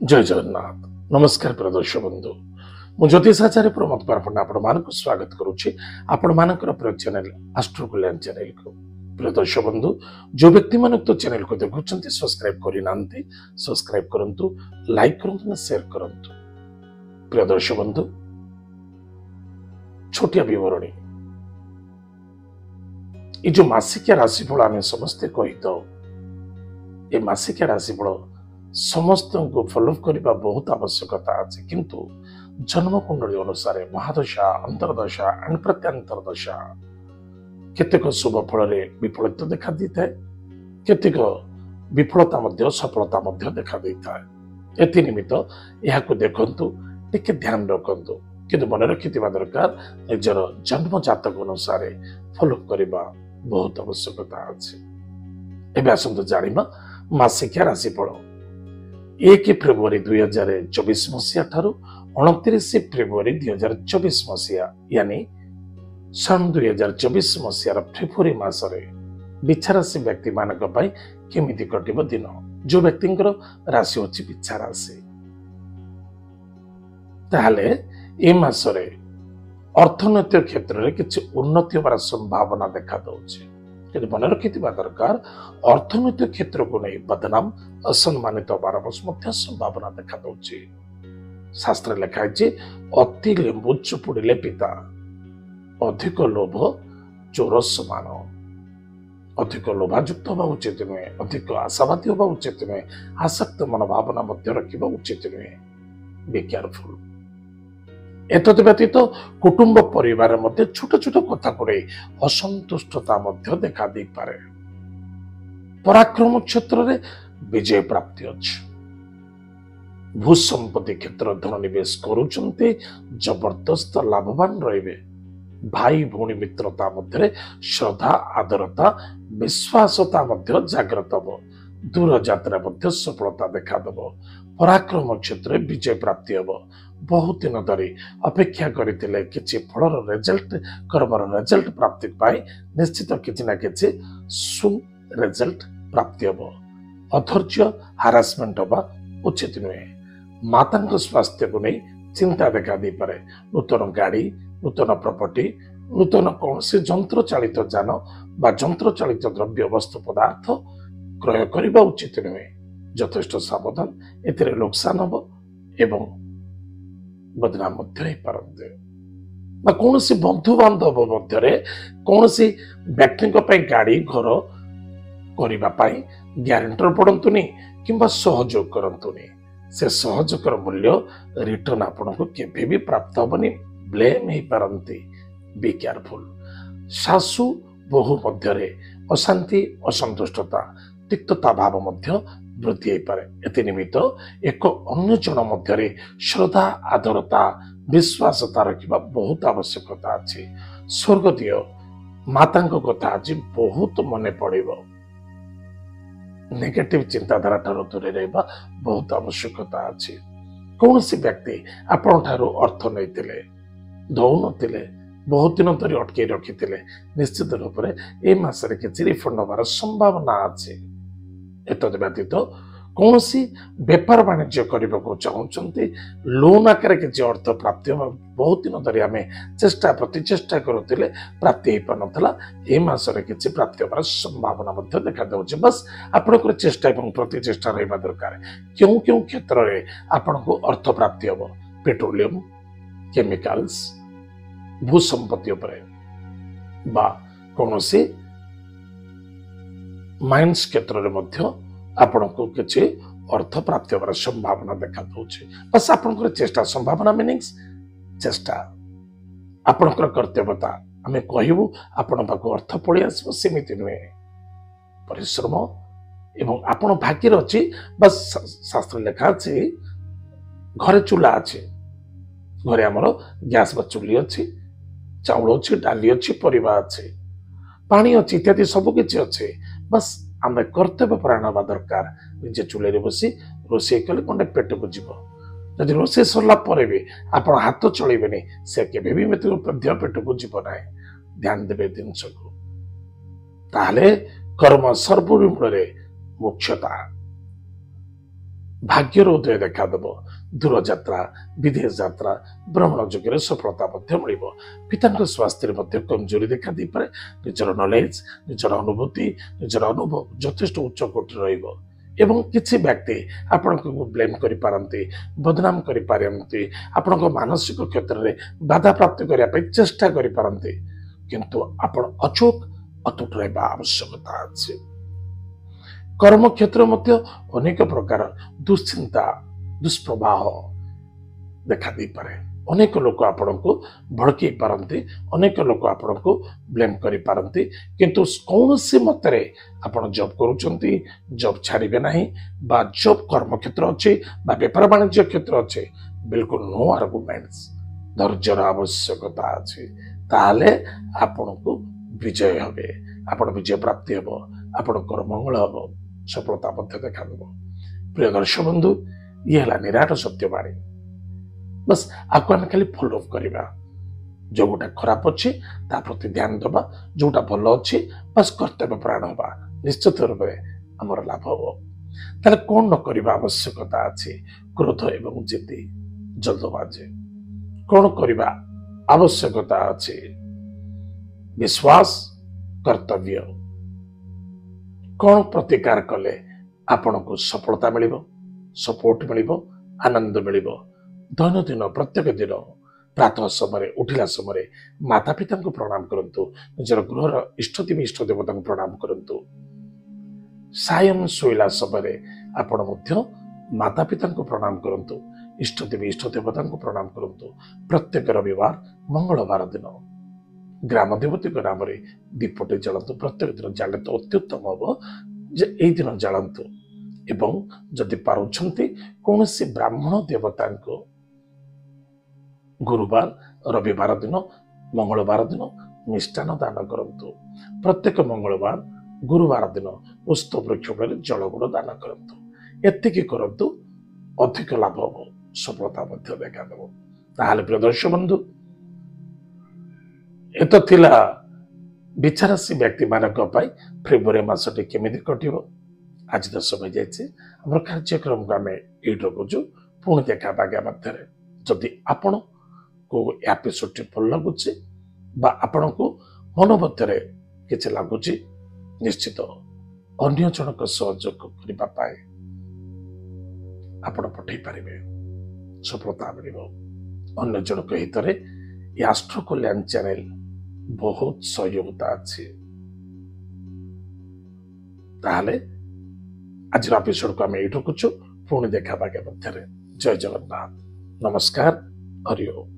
जय जगन्नाथ नमस्कार प्रिय दर्शक बंधु मु ज्योतिषाचार्य प्रमोद पारपण्य आपण मानक स्वागत करुछि आपण मानकर प्रिय चैनल एस्ट्रो कल्याण चैनल को। प्रिय दर्शक बंधु जो व्यक्ति मानक तो चैनल को देखुछन्ति सब्सक्राइब करि नांती सब्सक्राइब करंतु लाइक करंतु शेयर करंतु। प्रिय दर्शक बंधु छोटिया विवरणी ये जो मासिकिया राशिफल आम समस्ते कही दो ये मासिकिया राशिफल समस्त को फॉलो करने बहुत आवश्यकता अच्छे किंतु जन्म कुंडली अनुसार महादशा अंतरदशा एंड प्रत्यंतरदशा केतेक शुभ फल विफलता देखा दी था केतेक विफलता सफलता देखा दी था एति निमित्त यह देखंतु टिके ध्यान रखंतु किंतु मन रखि दरकार निजर जन्म जातक अनुसार फॉलो करने बहुत आवश्यकता अच्छे। एबे आसंतु जानिबा मासिकिया राशिफल 1 फेब्रुआरी 2024 मसीहा ठारू 29 फेब्रुआरी 2024 मसीहा यानी सन 2024 मसीहार फेब्रुआरी मासरे बिच्छा राशि व्यक्ति मानक पई केमिति कटिबो दिन जो व्यक्तिंकर राशि अछि बिच्छा राशि ताहले ए मासरे अर्थनैतिक क्षेत्र में किसी उन्नति होबार संभावना देखा दौछि किंतु मन रखि दरकार अर्थनैतिक क्षेत्र को नहीं बदनाम असम्मानित होबार संभावना देखा दौछि। शास्त्र लिखाई अति लेंबु चुपुड़िले पिता अधिक लोभ चोर समान अधिक लोभायुक्त होगा उचित नुहे अधिक आशावादी होगा उचित नुहे आसक्त मनोभावना रखा उचित नुहे बी केयरफुल। एतद व्यतीत कुटुंब परिवार मध्य छोट छोट कथा को असंतुष्टता देखा दे पारे। पराक्रम क्षेत्र में विजय प्राप्ति अच्छी भूसंपत्ति क्षेत्र धन निवेश करुचंते जबरदस्त लाभवान रहिबे। भाई भौणी मित्रता मध्य श्रद्धा आदरता विश्वासता जागृत हो दूर यात्रा सफलता देखा दब। पराक्रम क्षेत्र में विजय प्राप्ति हम बहुत दिन धरी अपेक्षा करते किसी फल रिजल्ट कर्मर रिजल्ट प्राप्ति पाई निश्चित किसी ना किसी सु रिजल्ट प्राप्ति हम। अधैर्य हारासमेंट होगा उचित नुहे। माता स्वास्थ्य को नहीं चिंता देखा दी पारे। नूतन गाड़ी नूतन प्रॉपर्टी नूतन कौन से जंत्र चालित जान बा जंत्र चालित द्रव्य वस्तु पदार्थ क्रय करने उचित नुहे। यथेष्ट सावधान एथिरे नुकसान हम एवं बदनाम पारते कौन सी बंधु बांधव मध्य कौन सी व्यक्ति गाड़ी घर करने ग्यारंटर पड़तुनि कि सहयोग करतुनि से सहयोगर मूल्य रिटर्न आपन को केबे भी प्राप्त होबनी ब्लेम ही पारंती बी केयरफुल। सासु बहु मध्य अशांति असंतुष्टता तिक्तता भाव मध्य वृद्धि हो पारे। एति निमित्त एक अन्य जन मध्य श्रद्धा आदरता विश्वासता रखा बहुत आवश्यकता अच्छी। स्वर्गदीय माता कथा आज बहुत मन पड़ो नेगेटिव चिंताधारा ठार दूरे रहा बहुत आवश्यकता अच्छी। कौन सी व्यक्ति आपण ठारू अर्थ नहीं दौन बहुत दिन धरी अटकई रखी निश्चित रूप से मसरे किसी रिफंड होबार संभावना अच्छी। एतद व्यतीत कौन सी बेपार वाणिज्य करने को चाहते लोन आकार किसी अर्थ प्राप्ति बहुत दिन धरी आम चेष्टा प्रतिचेष्टा करुले प्राप्ति हो पार नाला ए मसरे किसी प्राप्ति होबार संभावना देखा दे। बस आपंकर चेष्टा और प्रतिचेष्टा रहा दरकार क्यों क्यों क्षेत्र में आपण को अर्थ प्राप्ति हम पेट्रोलियम केमिकल्स भूसंपत्ति बा कौन सी माइंस क्षेत्र में आपण को किसी अर्थ प्राप्ति होबार संभावना देखा दौचे। बस आपंकर चेष्टा संभावना मीनिंग्स चेष्टा आपंकर कर्तव्यता आम कहबू आपण पाक अर्थ पलि आसो सेमिति नुहे परिश्रम एवं आपण भाग्य अच्छी। बस शास्त्र लिखा अच्छी घरे चूल्हा अच्छी घरे आमर गैस बा चुली अच्छी चाउल अच्छी डाली अच्छी परिवा अच्छी पानी अच्छी इत्यादि सबकि अच्छे। बस आम कर्तव्य परायण हवा दरकार निजे चूल्हे बसी रोषे कले कंडे पेट को जीव जदि रोषे सरला भी आप हाथ चलेबे से केबे भी पेट को जीव ना ध्यान देवे जिनस को ताहले कर्म सर्वमूल मुख्यता ଭାଗ୍ୟର ଉଦୟ ଦେଖାଦେବ। ଦୂର ଯାତ୍ରା, ବିଦେଶ ଯାତ୍ରା, ଭ୍ରମଣ ଯୋଗରେ ସଫଳତା ମଧ୍ୟ ମିଳିବ। ପିତାଙ୍କ ସ୍ୱାସ୍ଥ୍ୟରେ ମଧ୍ୟ କମଜୋରି ଦେଖା ଦେଇପାରେ। ନିଜର ନଲେଜ, ନିଜର ଅନୁଭୂତି, ନିଜର ଅନୁଭବ ଯଥେଷ୍ଟ ଉଚ୍ଚ କୋଟି ରହିବ ଏବଂ କିଛି ବ୍ୟକ୍ତି ଆପଣଙ୍କୁ ବ୍ଲେମ୍ କରିପାରନ୍ତି, ବଦନାମ କରିପାରନ୍ତି, ଆପଣଙ୍କ ମାନସିକ କ୍ଷେତ୍ରରେ ବାଧାପ୍ରାପ୍ତ କରିବା ପାଇଁ ଚେଷ୍ଟା କରିପାରନ୍ତି, କିନ୍ତୁ ଆପଣ ଅତୁଟ ରହିବା ଆବଶ୍ୟକତା ଅଛି। କର୍ମକ୍ଷେତ୍ର ମଧ୍ୟ ଅନେକ ପ୍ରକାର ଦୁଶ୍ଚିନ୍ତା, ଦୁଷ୍ପ୍ରବାହ ଦେଖା ଦେଇପାରେ। ଅନେକ ଲୋକ ଆପଣଙ୍କୁ ଭଡ଼କେଇ ପାରନ୍ତି, ଅନେକ ଲୋକ ଆପଣଙ୍କୁ ବ୍ଲେମ୍ କରିପାରନ୍ତି, କିନ୍ତୁ କୌଣସି ମତରେ ଆପଣ ଜବ୍ କରୁଛନ୍ତି, ଜବ୍ ଛାଡ଼ିବେ ନାହିଁ ବା ଜବ୍ କର୍ମକ୍ଷେତ୍ର ଅଛି ବା ବେପାର ବାଣିଜ୍ୟ କ୍ଷେତ୍ର ଅଛି, ବିଲକୁଲ ନୋ ଆର୍ଗୁମେଣ୍ଟସ୍, ଧୈର୍ଯ୍ୟର ଆବଶ୍ୟକତା ଅଛି। ତାହେଲେ ଆପଣଙ୍କୁ ବିଜୟ ହେବେ, ଆପଣ ବିଜୟ ପ୍ରାପ୍ତି ହେବ, ଆପଣଙ୍କର ମଙ୍ଗଳ ହେବ, ସଫଳତା ମଧ୍ୟ ଦେଖାଦେବ। ପ୍ରିୟ ଦର୍ଶକ ବନ୍ଧୁ, ଇଏ ହେଲା ନିରାଟ ସତ୍ୟବାଣୀ। ବସ୍ ଆକୁ ଆମେ ଖାଲି ଫଲୋ କରିବା। ଯୋଉଟା ଖରାପ ଅଛି ତା ପ୍ରତି ଧ୍ୟାନ ଦେବା, ଯୋଉଟା ଭଲ ଅଛି ବାସ୍ କର୍ତ୍ତବ୍ୟ ପ୍ରାଣ ହେବା, ନିଶ୍ଚିତ ରୂପେ ଆମର ଲାଭ ହବ। ତାହେଲେ କଣ ନ କରିବା ଆବଶ୍ୟକତା ଅଛି? କ୍ରୋଧ ଏବଂ ଜିଦ୍ଦି, ଜଲ୍ଦବାଜି। କଣ କରିବା ଆବଶ୍ୟକତା ଅଛି? ବିଶ୍ୱାସ, କର୍ତ୍ତବ୍ୟ। କଣ ପ୍ରତିକାର କଲେ ଆପଣଙ୍କୁ ସଫଳତା ମିଳିବ, ସପୋର୍ଟ ମିଳିବ, ଆନନ୍ଦ ମିଳିବ? ଦୈନନ୍ଦିନ ପ୍ରତ୍ୟେକ ଦିନ ପ୍ରାତଃ ସମୟରେ ଉଠିଲା ସମୟରେ ମାତା ପିତାଙ୍କୁ ପ୍ରଣାମ କରନ୍ତୁ, ନିଜର ଗୃହର ଇଷ୍ଟଦେବୀ ଇଷ୍ଟ ଦେବତାଙ୍କୁ ପ୍ରଣାମ କରନ୍ତୁ। ସାୟଂ ଶୋଇଲା ସମୟରେ ଆପଣ ମଧ୍ୟ ମାତା ପିତାଙ୍କୁ ପ୍ରଣାମ କରନ୍ତୁ, ଇଷ୍ଟଦେବୀ ଇଷ୍ଟ ଦେବତାଙ୍କୁ ପ୍ରଣାମ କରନ୍ତୁ। ପ୍ରତ୍ୟେକ ରବିବାର, ମଙ୍ଗଳବାର ଦିନ ଗ୍ରାମ ଦେବତୀଙ୍କ ନାମରେ ଦୀପଟେ ଜାଳନ୍ତୁ। ପ୍ରତ୍ୟେକ ଦିନ ଜାଳିଲେ ତ ଅତ୍ୟୁତ୍ତମ ହବ ଯେ ଏଇ ଦିନ ଜାଳନ୍ତୁ। ଏବଂ ଯଦି ପାରୁଛନ୍ତି କୌଣସି ବ୍ରାହ୍ମଣ ଦେବତାଙ୍କୁ ଗୁରୁବାର, ରବିବାର ଦିନ, ମଙ୍ଗଳବାର ଦିନ ମିଷ୍ଟାନ୍ନ ଦାନ କରନ୍ତୁ। ପ୍ରତ୍ୟେକ ମଙ୍ଗଳବାର, ଗୁରୁବାର ଦିନ ପୁଷ୍ପ ବୃକ୍ଷ ମୂଳରେ ଜଳଗୁଣ ଦାନ କରନ୍ତୁ। ଏତିକି କରନ୍ତୁ, ଅଧିକ ଲାଭ ହବ, ସଫଳତା ମଧ୍ୟ ଦେଖାଦେବ। ତାହେଲେ ପ୍ରିୟ ଦର୍ଶକ ବନ୍ଧୁ, ଏତ ଥିଲା ବିଚାରାସୀ ବ୍ୟକ୍ତିମାନଙ୍କ ପାଇଁ ଫେବୃଆରୀ ମାସଟି କେମିତି କଟିବ। ଆଜି ତ ସମୟ ଯାଇଛି, ଆମର କାର୍ଯ୍ୟକ୍ରମକୁ ଆମେ ଏଇଠି ରଖୁଛୁ। ପୁଣି ଦେଖା ବାଗା ମଧ୍ୟରେ ଯଦି ଆପଣଙ୍କୁ ଏପିସୋଡଟି ଭଲ ଲାଗୁଛି ବା ଆପଣଙ୍କୁ ମନ ମଧ୍ୟରେ କିଛି ଲାଗୁଛି, ନିଶ୍ଚିତ ଅନ୍ୟ ଜଣଙ୍କ ସହଯୋଗ କରିବା ପାଇଁ ଆପଣ ପଠେଇ ପାରିବେ, ସଫଳତା ମିଳିବ। ଅନ୍ୟ ଜଣଙ୍କ ହିତରେ ଏ ଆଷ୍ଟ୍ରୋ କଲ୍ୟାଣ ଚ୍ୟାନେଲ ବହୁତ ସହଯୋଗିତା ଅଛି। ତାହେଲେ ଆଜିର ଏପିସୋଡକୁ ଆମେ ଏଇଠି ରଖୁଛୁ। ପୁଣି ଦେଖା ବାଗା ମଧ୍ୟରେ। ଜୟ ଜଗନ୍ନାଥ, ନମସ୍କାର, ହରି ଓମ୍।